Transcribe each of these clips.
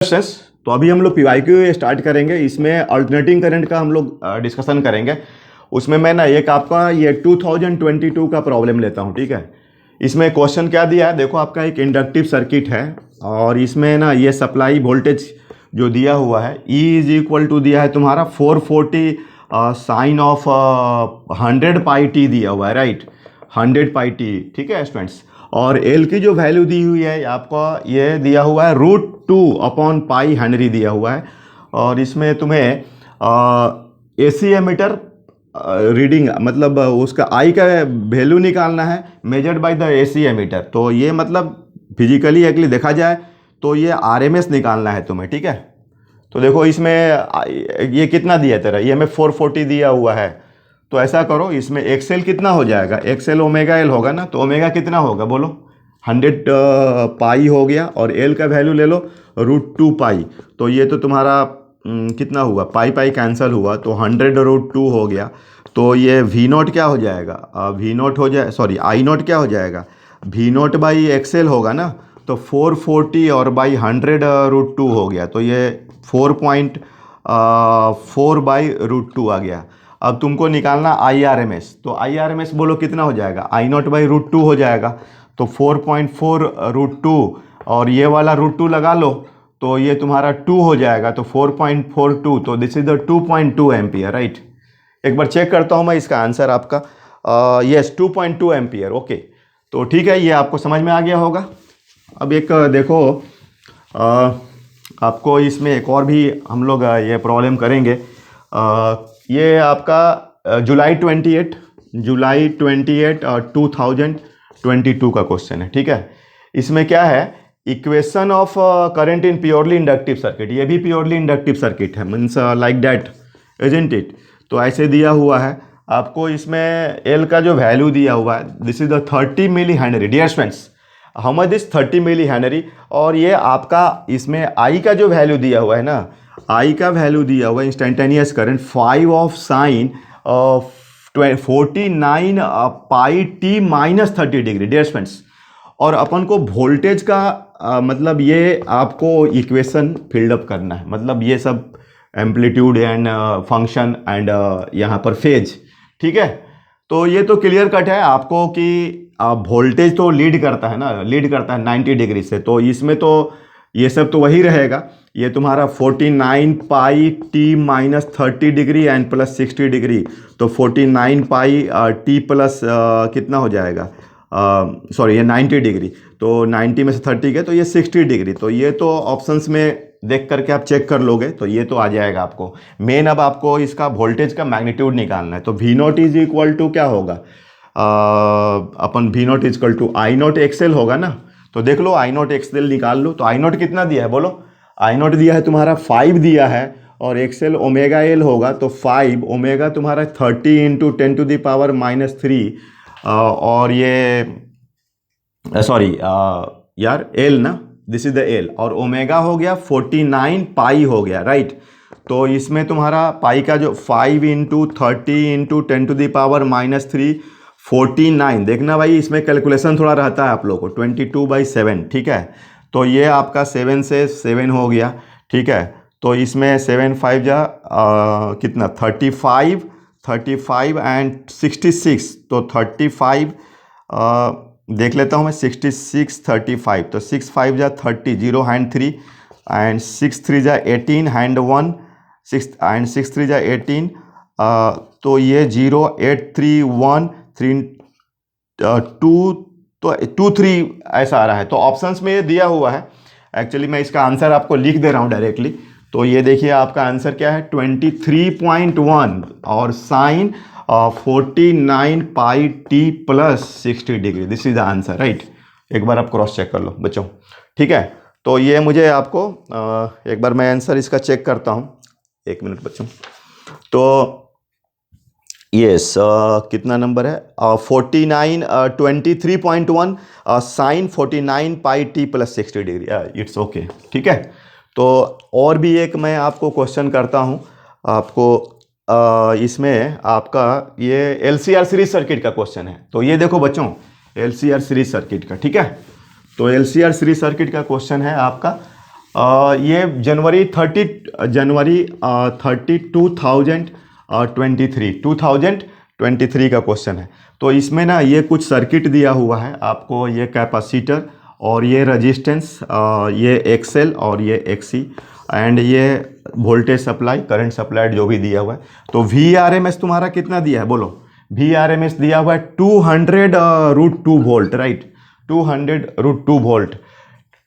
Questions. तो अभी हम लोग पीवाईक्यू स्टार्ट करेंगे। इसमें अल्टरनेटिंग करंट का हम लोग डिस्कशन करेंगे। उसमें मैं ना एक आपका ये 2022 का प्रॉब्लम लेता हूँ, ठीक है। इसमें क्वेश्चन क्या दिया है, देखो आपका एक इंडक्टिव सर्किट है और इसमें ना ये सप्लाई वोल्टेज जो दिया हुआ है E इज इक्वल टू दिया है तुम्हारा 440 साइन ऑफ 100 पाई टी दिया हुआ है, राइट। 100 पाई टी, ठीक है स्टूडेंट्स। और एल की जो वैल्यू दी हुई है आपका ये दिया हुआ है √2/पाई हेनरी दिया हुआ है। और इसमें तुम्हें AC एमीटर रीडिंग मतलब उसका आई का वैल्यू निकालना है measured by the AC ammeter. तो ये मतलब फिजिकली एक्चुअली देखा जाए तो ये RMS निकालना है तुम्हें, ठीक है। तो देखो इसमें ये कितना दिया है तेरा, ये हमें 440 दिया हुआ है। तो ऐसा करो, इसमें एक्सएल कितना हो जाएगा, एक्सएल ओमेगा एल होगा ना। तो ओमेगा कितना होगा बोलो, 100 पाई हो गया और एल का वैल्यू ले लो √2 पाई। तो ये तो तुम्हारा कितना हुआ, पाई पाई कैंसिल हुआ तो 100√2 हो गया। तो ये वी नॉट क्या हो जाएगा, वी नॉट हो जाए, सॉरी आई नॉट क्या हो जाएगा, वी नॉट बाई एक्सएल होगा ना। तो 440 और बाई 100√2 हो गया। तो ये 4.4 बाई √2 आ गया। अब तुमको निकालना IRMS। तो IRMS बोलो कितना हो जाएगा, आई नॉट बाई √2 हो जाएगा। तो 4.4√2 और ये वाला √2 लगा लो तो ये तुम्हारा 2 हो जाएगा। तो 4.42, तो this is the 2.2 ampere, right. एक बार चेक करता हूँ मैं इसका आंसर आपका, यस 2.2 एम्पियर, ओके। तो ठीक है, ये आपको समझ में आ गया होगा। अब एक देखो आपको इसमें एक और भी हम लोग ये प्रॉब्लम करेंगे। ये आपका जुलाई 28 2022 का क्वेश्चन है, ठीक है। इसमें क्या है, equation of current in purely inductive circuit. ये भी प्योरली इंडक्टिव सर्किट है, means like that, isn't it. तो ऐसे दिया हुआ है आपको, इसमें एल का जो वैल्यू दिया हुआ है, this is the 30 milli henry. Dear students, how much this 30 milli henry. और ये आपका इसमें आई का जो वैल्यू दिया हुआ है ना, आई का वैल्यू दिया हुआ है instantaneous current 5 of sine 49 pi T minus 30 degree. Dear friends, और अपन को वोल्टेज का मतलब ये आपको इक्वेशन फिल्डअप करना है, मतलब ये सब एम्पलीट्यूड एंड फंक्शन एंड यहाँ पर फेज, ठीक है। तो ये तो क्लियर कट है आपको कि वोल्टेज तो लीड करता है ना, लीड करता है 90 डिग्री से। तो इसमें तो ये सब तो वही रहेगा। ये तुम्हारा 49 pi T minus 30 degree and plus 60 degree. तो 49 पाई टी प्लस कितना हो जाएगा, सॉरी ये 90 डिग्री। तो 90 में से 30 गए तो ये 60 डिग्री। तो ये तो ऑप्शंस में देख करके आप चेक कर लोगे तो ये तो आ जाएगा आपको। मेन अब आपको इसका वोल्टेज का मैग्नीट्यूड निकालना है। तो V naught is equal to क्या होगा, अपन V naught is equal to I naught XL होगा ना। तो देख लो आई नॉट एक्सएल निकाल लो। तो आई नॉट कितना दिया है बोलो, आई नॉट दिया है तुम्हारा 5 दिया है और एक्सएल ओमेगा एल होगा। तो 5 ओमेगा तुम्हारा 30 इंटू 10⁻³ और ये सॉरी यार एल ना, दिस इज द एल। और ओमेगा हो गया 49 पाई हो गया, राइट। तो इसमें तुम्हारा पाई का जो 5 इंटू 30 इंटू 10⁻³ 49, देखना भाई इसमें कैलकुलेशन थोड़ा रहता है आप लोगों को, 22/7, ठीक है। तो ये आपका 7 से 7 हो गया, ठीक है। तो इसमें 7 5 जा कितना 35 एंड 66। तो 35 देख लेता हूँ मैं, 66 35। तो 6 5 जा 30, 0 हैंड 3 एंड 6 3 जा 18 हैंड 1, 6 एंड 6 3 जा 18। तो ये 0 8 3 1 3 2, तो 2 3 ऐसा आ रहा है। तो ऑप्शंस में ये दिया हुआ है। एक्चुअली मैं इसका आंसर आपको लिख दे रहा हूँ डायरेक्टली। तो ये देखिए आपका आंसर क्या है, 23.1 और sine 49 pi t plus 60 degree. This is the answer, right. एक बार आप क्रॉस चेक कर लो बच्चों, ठीक है। तो ये मुझे आपको एक बार मैं आंसर इसका चेक करता हूँ, 1 मिनट बच्चों। तो यस कितना नंबर है, 23.1 sine 49 pi t plus 60 degree, it's okay, ठीक है। तो और भी एक मैं आपको क्वेश्चन करता हूँ आपको, इसमें आपका ये LCR सीरीज सर्किट का क्वेश्चन है। तो ये देखो बच्चों, LCR सीरीज सर्किट का, ठीक है। तो LCR सीरीज सर्किट का क्वेश्चन है आपका, ये जनवरी 2023 का क्वेश्चन है। तो इसमें ना ये कुछ सर्किट दिया हुआ है आपको, ये कैपेसिटर और ये रेजिस्टेंस, ये एक्सएल और ये एक्सी, एंड ये वोल्टेज सप्लाई, करंट सप्लाइड जो भी दिया हुआ है। तो VRMS तुम्हारा कितना दिया है बोलो? VRMS दिया हुआ है 200√2 वोल्ट, राइट, 200√2 वोल्ट,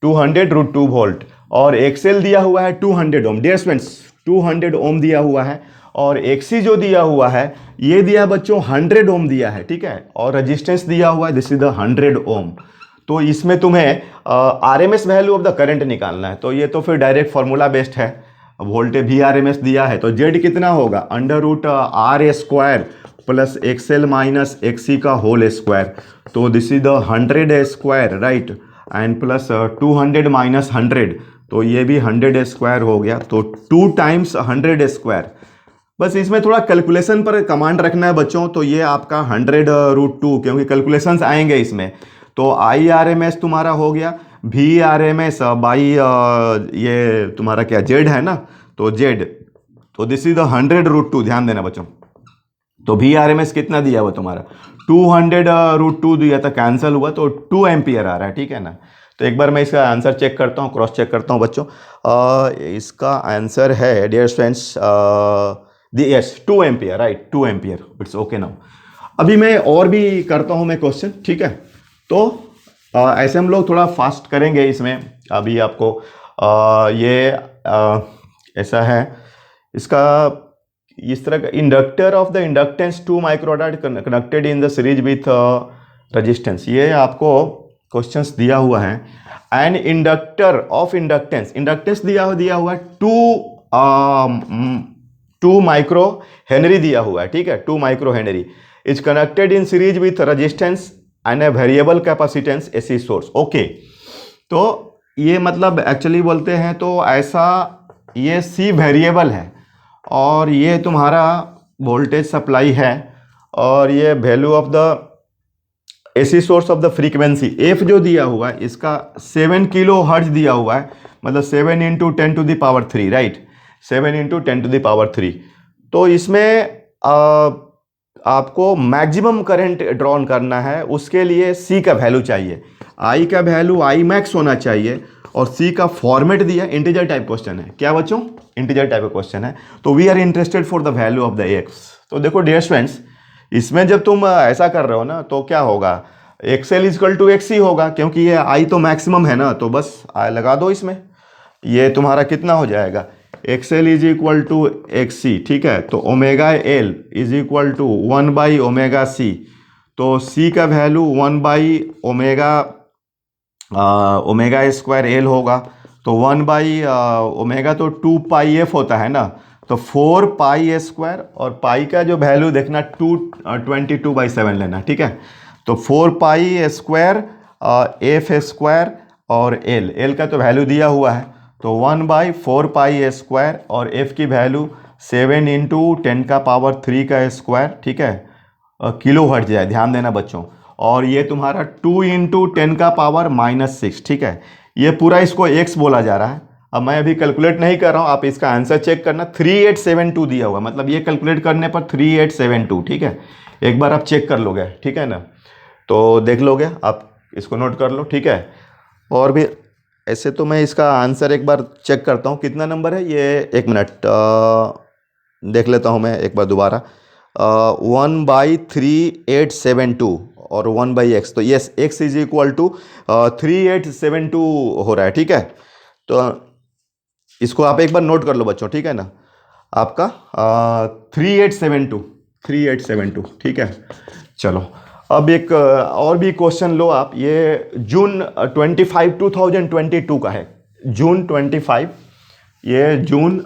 200√2 वोल्ट। और एक्सएल दिया हुआ है 200 ओम, डियर स्टूडेंट्स 200 ओम दिया हुआ है। और एक्सी जो दिया हुआ है ये दिया है बच्चों 100 ओम दिया है, ठीक है। और रेजिस्टेंस दिया हुआ है, दिस इज द 100 ओम। तो इसमें तुम्हें RMS value of the current निकालना है। तो ये तो फिर डायरेक्ट फार्मूला बेस्ड है, वोल्टेज VRMS दिया है तो Z कितना होगा, √R² plus XL minus XC का होल स्क्वायर। तो this is the 100² right, and plus 200 minus 100, तो ये भी 100² हो गया। तो 2 टाइम्स 100²। बस इसमें थोड़ा कैलकुलेशन पर कमांड रखना है बच्चों। तो ये आपका 100√2, क्योंकि कैलकुलेशंस आएंगे इसमें। तो IRMS तुम्हारा हो गया VRMS बाई ये तुम्हारा क्या Z है ना, तो Z, तो दिस इज द 100√2, ध्यान देना बच्चों। तो VRMS कितना दिया हुआ तुम्हारा 200√2 दिया था, कैंसिल हुआ तो 2 एम्पियर आ रहा है, ठीक है ना। तो एक बार मैं इसका आंसर चेक करता हूँ, क्रॉस चेक करता हूँ बच्चों। इसका आंसर है dear students yes 2 ampere, right, 2 ampere, it's okay now. अभी मैं और भी करता हूँ मैं क्वेश्चन, ठीक है। तो ऐसे हम लोग थोड़ा फास्ट करेंगे इसमें। अभी आपको ऐसा है इसका, इस तरह का inductor of the inductance 2 microdot connected in the series with resistance, ये आपको क्वेश्चंस दिया हुआ है। And inductor of inductance, inductance दिया हुआ है 2 माइक्रो हेनरी दिया हुआ है, ठीक है, 2 micro Henry is connected in series with resistance and a variable capacitance AC source, okay. तो ये मतलब एक्चुअली बोलते हैं तो ऐसा, ये C वेरिएबल है और ये तुम्हारा वोल्टेज सप्लाई है, और ये value of the AC source of the frequency F जो दिया हुआ है इसका 7 किलो हर्ट्ज दिया हुआ है, मतलब 7 × 10⁻³ राइट, 7 × 10⁻³। तो इसमें आपको मैक्सिमम करंट ड्रॉन करना है, उसके लिए C का वैल्यू चाहिए, I का वैल्यू I मैक्स होना चाहिए, और C का फॉर्मेट दिया, इंटीजर टाइप क्वेश्चन है, क्या बच्चों, इंटीजर टाइप का क्वेश्चन है। तो we are interested for the value of the X। तो देखो डियर स्टूडेंट्स, इसमें जब तुम ऐसा कर रहे हो ना तो क्या होगा, XL = XC होगा, क्योंकि ये I तो मैक्सिमम है ना, तो बस I लगा दो इसमें। ये तुम्हारा कितना हो जाएगा, XL = XC, ठीक है। तो ω/L = 1/ωc, तो C का वैल्यू 1/ω² होगा। तो 1/ω तो 2πf होता है ना, तो 4πa² और पाई का जो वैल्यू देखना 22/7 लेना, ठीक है। तो 4πa² f² और L का तो वैल्यू दिया हुआ है, तो 1/4πa² और f की वैल्यू 7 × 10⁻³ का स्क्वायर, ठीक है, किलो हर्ट्ज है, ध्यान देना बच्चों। और ये तुम्हारा 2 × 10⁻⁻6, ठीक है। ये पूरा इसको x बोला जा रहा है। अब मैं अभी कैलकुलेट नहीं कर रहा हूँ, आप इसका आंसर चेक करना, 3872 दिया हुआ, मतलब ये कैलकुलेट करने पर 3872, ठीक है। एक बार आप चेक कर लोगे, ठीक है ना, तो देख लोगे, आप इसको नोट कर लो, ठीक है। और भी ऐसे तो मैं इसका आंसर एक बार चेक करता हूँ, कितना नंबर है ये, एक मिनट देख लेता हूँ मैं एक बार दोबारा। 1/3872 और 1/x, तो यस x = 3872 हो रहा है, ठीक है। तो इसको आप एक बार नोट कर लो बच्चों, ठीक है ना, आपका 3872, ठीक है। चलो अब एक और भी क्वेश्चन लो आप, ये जून 25 2022 का है, जून 25, ये जून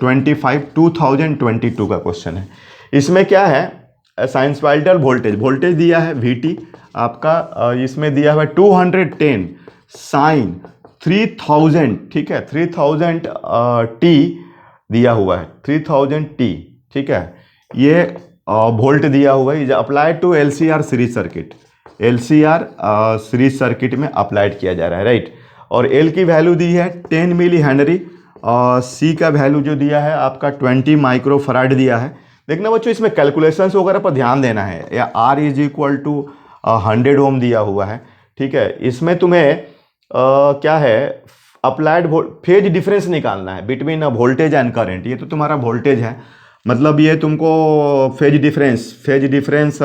25 2022 का क्वेश्चन है। इसमें क्या है, साइनसॉइडल वोल्टेज दिया है VT आपका, इसमें दिया हुआ है 210 साइन 3000, ठीक है, 3000 T दिया हुआ है, 3000 T, ठीक है। ये वोल्ट दिया हुआ है, applied to LCR series circuit, LCR series circuit में अप्लाइड किया जा रहा है, राइट। और एल की वैल्यू दी है 10 मिली हेनरी, और सी का वैल्यू जो दिया है आपका 20 माइक्रो फराड दिया है। देखना बच्चों, इसमें कैलकुलेशंस वगैरह पर ध्यान देना है। या आर इज इक्वल टू 100 ओम दिया हुआ है, ठीक है। इसमें तुम्हें क्या है, अप्लाइड फेज डिफरेंस निकालना है बिटवीन वोल्टेज एंड करंट। ये तो तुम्हारा वोल्टेज है, मतलब ये तुमको phase difference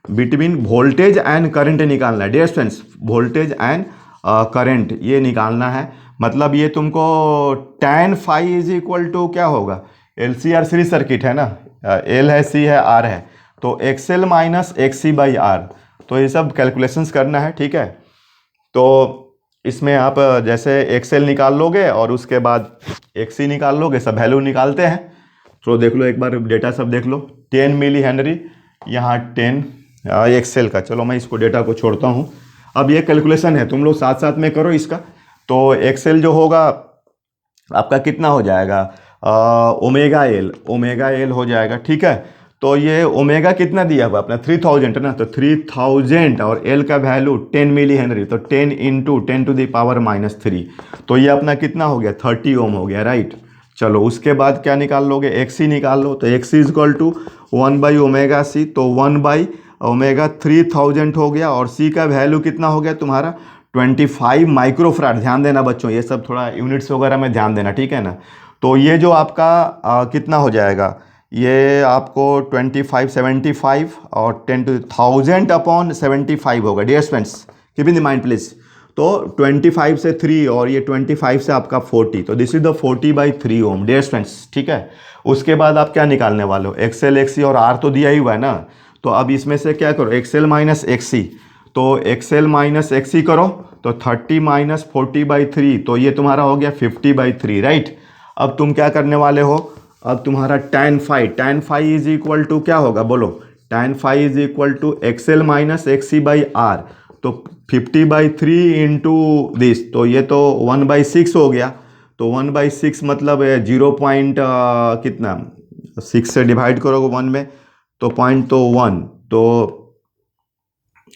between voltage and current निकालना है। Dear students, voltage and current ये निकालना है। मतलब ये तुमको tan phi is equal to क्या होगा, L C R series circuit है ना, एल है, सी है, आर है, तो XL minus XC by R. तो ये सब कैलकुलेशंस करना है, ठीक है। तो इसमें आप जैसे एक्सएल निकाल लोगे और उसके बाद एक्सी निकाल लोगे, सब वैल्यू निकालते हैं। तो देख लो एक बार डेटा सब देख लो, 10 मिली हेनरी, यहाँ 10 एक्सएल का। चलो मैं इसको डेटा को छोड़ता हूँ। अब ये कैलकुलेशन है, तुम लोग साथ साथ में करो इसका। तो एक्सएल जो होगा आपका कितना हो जाएगा, ओमेगा एल हो जाएगा, ठीक है। तो ये ओमेगा कितना दिया हुआ अपना 3000 है ना, तो 3000 और एल का वैल्यू 10 मिली हेनरी, तो 10 इंटू 10 टू द पावर -3, तो ये अपना कितना हो गया 30 ओम हो गया, राइट। चलो उसके बाद क्या निकाल लोगे, एक्सी निकाल लो। तो XC is equal to 1 by omega C, तो 1 बाई ओमेगा 3000 हो गया। और सी का वैल्यू कितना हो गया तुम्हारा 25 माइक्रोफराड। ध्यान देना बच्चों, ये सब थोड़ा यूनिट्स वगैरह में ध्यान देना, ठीक है ना। तो ये जो आपका कितना हो जाएगा, ये आपको 2575 और 10,000 अपॉन 75 होगा। Dear students, keep in the mind please. तो 25 से 3 और ये 25 से आपका 40, तो this is the 40/3 ohm. Dear students, ठीक है। उसके बाद आप क्या निकालने वाले हो, एक्सएल एक्सी और आर तो दिया ही हुआ है ना। तो अब इसमें से क्या करो, एक्सएल माइनस एक्सी, तो एक्सएल माइनस एक्सी करो, तो 30 माइनस 40/3, तो ये तुम्हारा हो गया 50/3, राइट। अब तुम क्या करने वाले हो, अब तुम्हारा tan phi is equal to क्या होगा बोलो, tan phi is equal to XL minus XC by R, तो 50/3 इंटू दिस, तो ये तो 1/6 हो गया। तो 1/6 मतलब 0 पॉइंट कितना, 6 से डिवाइड करोगे 1 में, तो पॉइंट तो 1, तो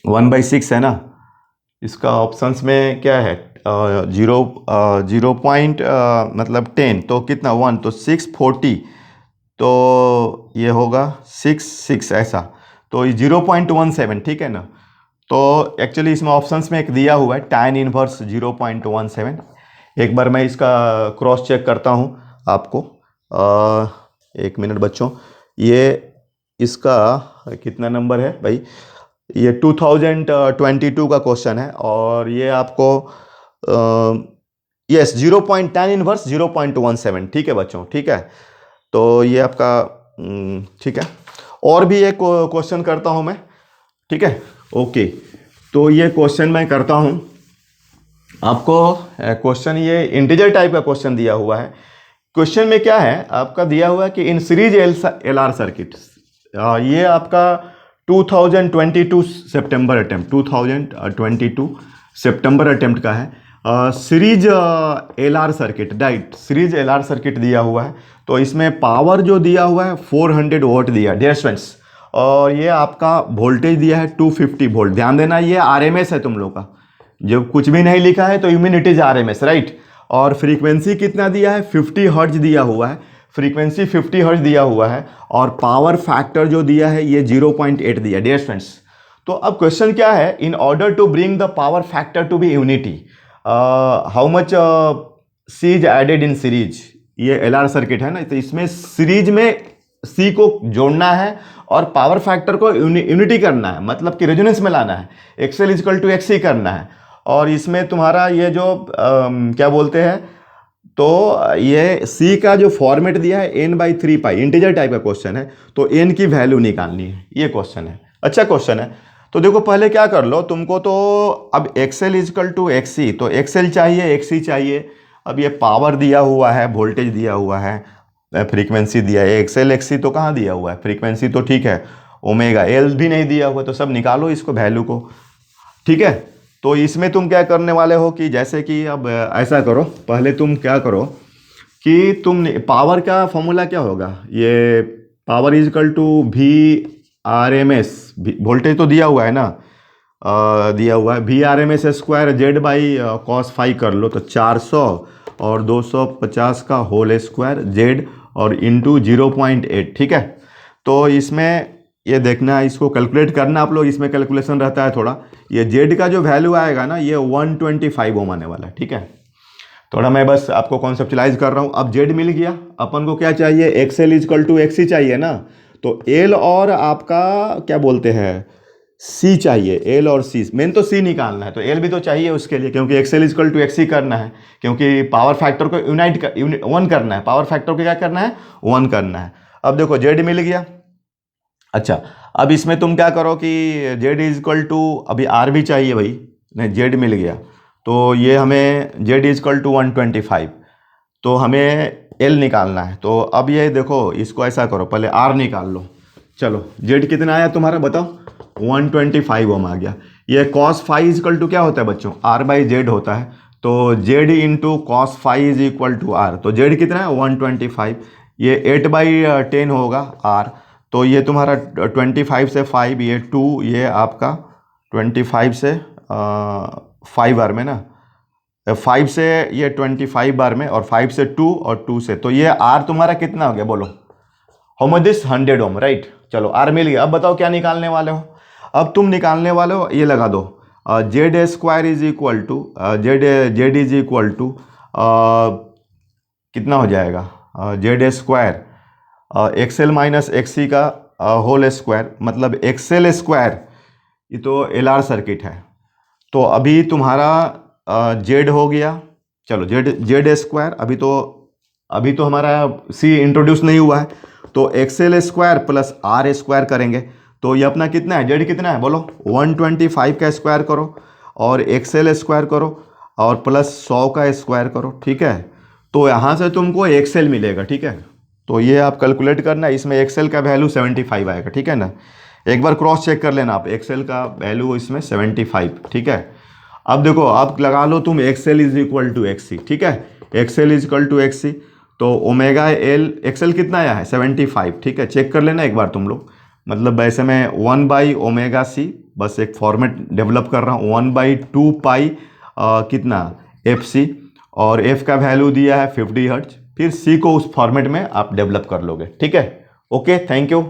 1/6 है ना। इसका ऑप्शंस में क्या है, 0 पॉइंट मतलब 10, तो कितना 1, तो 640, तो ये होगा 6 ऐसा, तो 0.17, ठीक है ना। तो एक्चुअली इसमें ऑप्शंस में एक दिया हुआ है tan इनवर्स 0.17। एक बार मैं इसका क्रॉस चेक करता हूँ आपको, एक मिनट बच्चों। ये इसका कितना नंबर है भाई, ये 2022 का क्वेश्चन है, और ये आपको यस 0.10 इनवर्स 0.17, ठीक है बच्चों, ठीक है। तो ये आपका ठीक है। और भी एक क्वेश्चन करता हूं मैं, ठीक है, ओके। तो ये क्वेश्चन मैं करता हूं आपको। क्वेश्चन ये इंटीजर टाइप का क्वेश्चन दिया हुआ है। क्वेश्चन में क्या है आपका दिया हुआ है कि इन सीरीज एलआर सर्किट, ये आपका 2022 सितंबर अटेम्प्ट, 2022 सितंबर अटेम्प्ट का है। Series LR circuit, right, series LR circuit दिया हुआ है। तो इसमें पावर जो दिया हुआ है 400 वोल्ट दिया, डियर स्टूडेंट्स। और ये आपका वोल्टेज दिया है 250 वोल्ट। ध्यान देना, ये आरएमएस है तुम लोग का, जब कुछ भी नहीं लिखा है तो इम्यूनिटीज आरएमएस, राइट। और फ्रीक्वेंसी कितना दिया है, 50 हर्ट्ज दिया हुआ है, फ्रीक्वेंसी 50 हर्ट्ज दिया हुआ है। और पावर फैक्टर जो दिया है ये 0.8 दिया, डियर स्टूडेंट्स। तो अब क्वेश्चन क्या है, in order to bring the power factor to be unity, how much C is added in series. ये एलआर सर्किट है ना, तो इसमें सीरीज में सी को जोड़ना है और पावर फैक्टर को यूनिटी करना है, मतलब कि रेजोनेंस में लाना है, एक्सएल इक्वल टू एक्सी करना है। और इसमें तुम्हारा ये जो क्या बोलते हैं, तो ये सी का जो फॉर्मेट दिया है n/3 पाई, इंटीजर टाइप का क्वेश्चन है, तो n की वैल्यू निकालनी है, ये क्वेश्चन है। अच्छा क्वेश्चन है। तो देखो पहले क्या कर लो तुमको, तो अब एक्सएल इक्वल टू एक्सी, तो एक्सएल चाहिए, एक्सी चाहिए। अब ये पावर दिया हुआ है, वोल्टेज दिया हुआ है, फ्रीक्वेंसी दिया है, एक्सएल एक्सी तो कहाँ दिया हुआ है, फ्रीक्वेंसी तो ठीक है, ओमेगा एल भी नहीं दिया हुआ, तो सब निकालो इसको वैल्यू को, ठीक है। तो इसमें तुम क्या करने वाले हो कि जैसे कि अब ऐसा करो, पहले तुम क्या करो कि तुम पावर का फॉर्मूला क्या होगा, ये power is equal to V R M S, voltage तो दिया हुआ है ना, दिया हुआ है VRMS square Z by cos phi कर लो, तो 400 और 250 का होल स्क्वायर जेड और इंटू 0.8, ठीक है। तो इसमें ये देखना, इसको कैलकुलेट करना आप लोग, इसमें कैलकुलेशन रहता है थोड़ा। ये जेड का जो वैल्यू आएगा ना, ये 125 ओम आने वाला है, ठीक है। थोड़ा मैं बस आपको कॉन्सेप्चुलाइज कर रहा हूँ। अब जेड मिल गया, अपन को क्या चाहिए, एक्सएल इजकल टू एक्सी चाहिए ना। तो एल और आपका क्या बोलते हैं सी चाहिए, एल और सी, मेन तो सी निकालना है, तो एल भी तो चाहिए उसके लिए, क्योंकि एक्सएल इजकल टू एक्सी करना है, क्योंकि पावर फैक्टर को वन करना है, पावर फैक्टर को क्या करना है, वन करना है। अब देखो जेड मिल गया। अच्छा, अब इसमें तुम क्या करो कि जेड इज इक्वल टू, अभी आर भी चाहिए भाई, नहीं जेड मिल गया, तो ये हमें जेड इज इक्वल टू 125, तो हमें एल निकालना है। तो अब ये देखो, इसको ऐसा करो, पहले आर निकाल लो। चलो जेड कितना आया तुम्हारा बताओ, 125 ओम आ गया। ये cos phi is equal to क्या होता है बच्चों, आर बाई जेड होता है, तो Z into cos phi is equal to R, तो जेड कितना है 125, ये 8/10 होगा आर, तो ये तुम्हारा 25 से 5, ये 2, ये आपका 25 से 5 बार में ना, 5 से ये 25 बार में, और 5 से 2 और 2 से, तो ये आर तुम्हारा कितना हो गया बोलो, होमोदिस 100 ओम, राइट। चलो आर मिल गया। अब बताओ क्या निकालने वाले हो, अब तुम निकालने वाले हो, ये लगा दो, Z square is equal to Z is equal to कितना हो जाएगा, Z square XL minus XC का होल स्क्वायर, मतलब एक्सएल स्क्वायर, ये तो एलआर सर्किट है। तो अभी तुम्हारा जेड हो गया, चलो जेड स्क्वायर, अभी तो हमारा सी इंट्रोड्यूस नहीं हुआ है, तो XL square plus R square करेंगे, तो ये अपना कितना है, जेड कितना है बोलो, 125 का स्क्वायर करो और एक्सएल स्क्वायर करो और प्लस 100 का स्क्वायर करो, ठीक है। तो यहाँ से तुमको एक्सएल मिलेगा, ठीक है। तो ये आप कैलकुलेट करना, इसमें एक्सएल का वैल्यू 75 आएगा, ठीक है ना। एक बार क्रॉस चेक कर लेना आप, एक्सएल का वैल्यू इसमें 75, ठीक है। अब देखो, आप लगा लो तुम XL is equal to XC, ठीक है, XL is equal to XC, तो ओमेगा एल, एक्सएल कितना आया है 75, ठीक है, चेक कर लेना एक बार तुम लोग। मतलब वैसे मैं 1/ωc, बस एक फॉर्मेट डेवलप कर रहा हूँ, 1/2 कितना एफ सी, और एफ का वैल्यू दिया है 50 हर्ट्ज, फिर सी को उस फॉर्मेट में आप डेवलप कर लोगे, ठीक है। Okay, thank you.